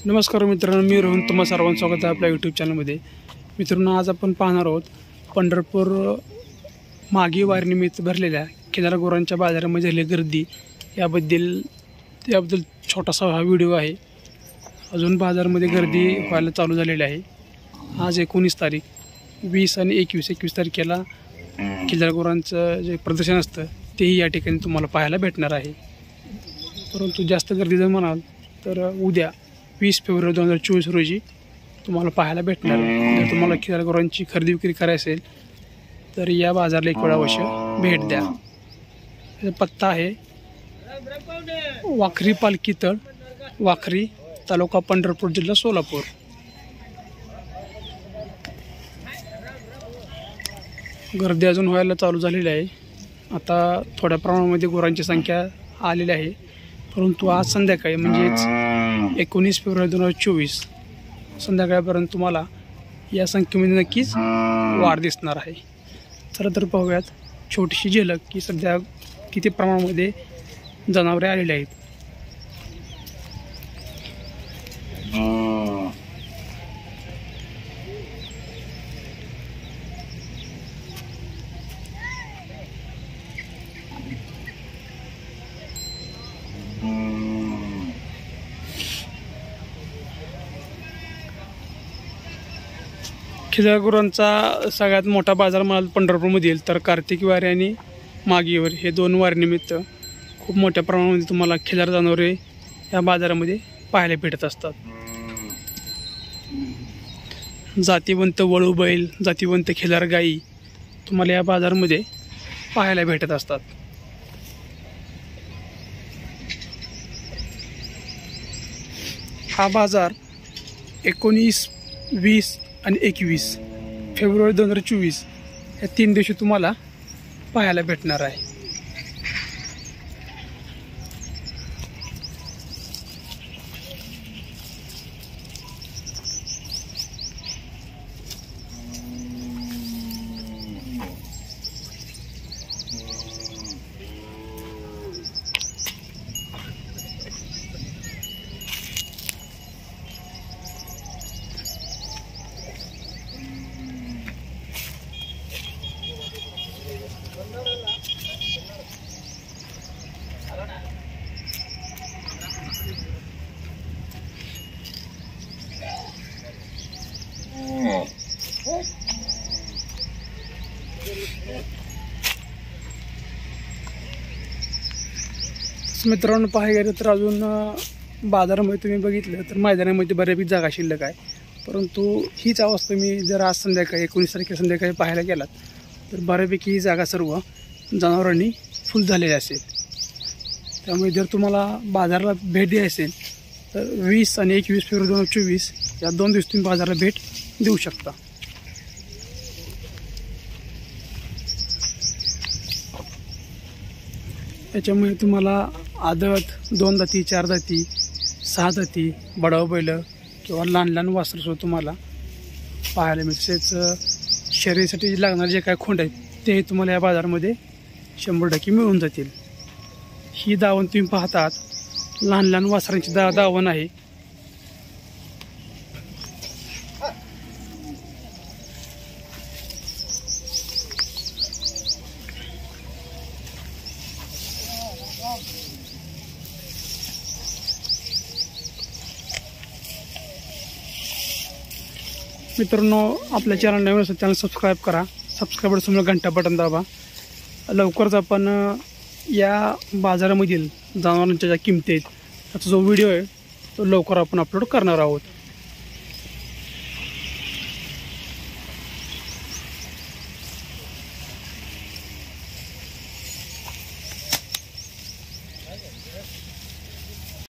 नमस्कार मित्रांनो, मी रोहन तुम्हा सर्वांचं स्वागत आहे आपल्या यूट्यूब चॅनलमध्ये। मित्रांनो, आज आपण पाहणार आहोत पंढरपूर मागी वारीनिमित्त भरलेल्या खिल्लार गुरांच्या बाजारामध्ये झालेली गर्दी याबद्दल छोटासा हा व्हिडिओ आहे। अजून बाजारामध्ये गर्दी व्हायला चालू झालेली आहे। आज 19 तारीख 20 आणि 21 तारखेला खिल्लार गुरांचं जे प्रदर्शन असतं तेही या ठिकाणी तुम्हाला पाहायला भेटणार आहे। परंतु जास्त गर्दी जर म्हणाल तर उद्या 20 फेब्रुवारी 2024 रोजी तुम्हाला पाहायला भेटणार आहे। जर तुम्हाला खिल्लार गुरांची खरेदी विक्री करायची असेल तर या बाजाराला एक वेळा अवश्य भेट द्या। पत्ता आहे वाखरी पालखी तळ, वाखरी, तालुका पंढरपूर, जिल्हा सोलापूर। गर्दी अजून व्हायला चालू झालेली आहे। आता थोड्या प्रमाणामध्ये गुरांची संख्या आलेली आहे, परंतु आज संध्याकाळी म्हणजेच 19 फेब्रुवारी 2024 संध्याकाळपर्यंत तुम्हाला या संख्येमध्ये नक्कीच वाढ दिसणार आहे। चला तर पाहूयात छोटीशी झलक की सध्या किती प्रमाणामध्ये जनावरे आलेली आहेत। खिल्लार गुरांचा सगळ्यात मोठा बाजार माल पंढरपूरमधील तर कार्तिकी वारी आणि मागी वारी हे दोन वारीनिमित्त खूप मोठ्या प्रमाणामध्ये तुम्हाला खिल्लार जनावरे या बाजारामध्ये पाहायला भेटत असतात। जातीवंत वळू बैल, जातीवंत खिल्लार गाई तुम्हाला या बाजारामध्ये पाहायला भेटत असतात। हा बाजार 19, 20 आणि 21 फेब्रुवारी 2024 या 3 दिवशी तुम्हाला पाहायला भेटणार आहे। मित्रांनो, पाहायला गेलं तर अजून बाजारामध्ये तुम्ही बघितलं तर मैदानामध्ये बऱ्यापैकी जागा शिल्लक आहे, परंतु हीच अवस्था मी जर आज संध्याकाळी 19 तारखेला संध्याकाळी पाहायला गेलात तर बऱ्यापैकी ही जागा सर्व जनावरांनी फुल झालेली असेल। त्यामुळे जर तुम्हाला बाजाराला भेट द्यायची असेल तर 20 आणि 21 फेब्रुवारी 2024 या 2 दिवस तुम्ही बाजाराला भेट देऊ शकता। त्याच्यामुळे तुम्हाला आदत, 2 दाती, 4 दाती, 6 दाती, बडाव बैल किंवा लहान वासरं तुम्हाला पाहायला मिळते। तसेच शर्यतीसाठी लागणारे जे काय खोंड आहेत ते तुम्हाला या बाजारामध्ये 100% मिळून जातील। ही दावण तुम्ही पाहतात लहान वासरांची दावण आहे। मित्रांनो, आपल्या चॅनल नवीन असेल चॅनल सबस्क्राईब करा, सबस्क्राईबर समोर घंटा बटन दाबा। लवकरच आपण या बाजारामधील जनावरांच्या ज्या किमती आहेत त्याचा जो व्हिडिओ आहे तो लवकर आपण अपलोड करणार आहोत।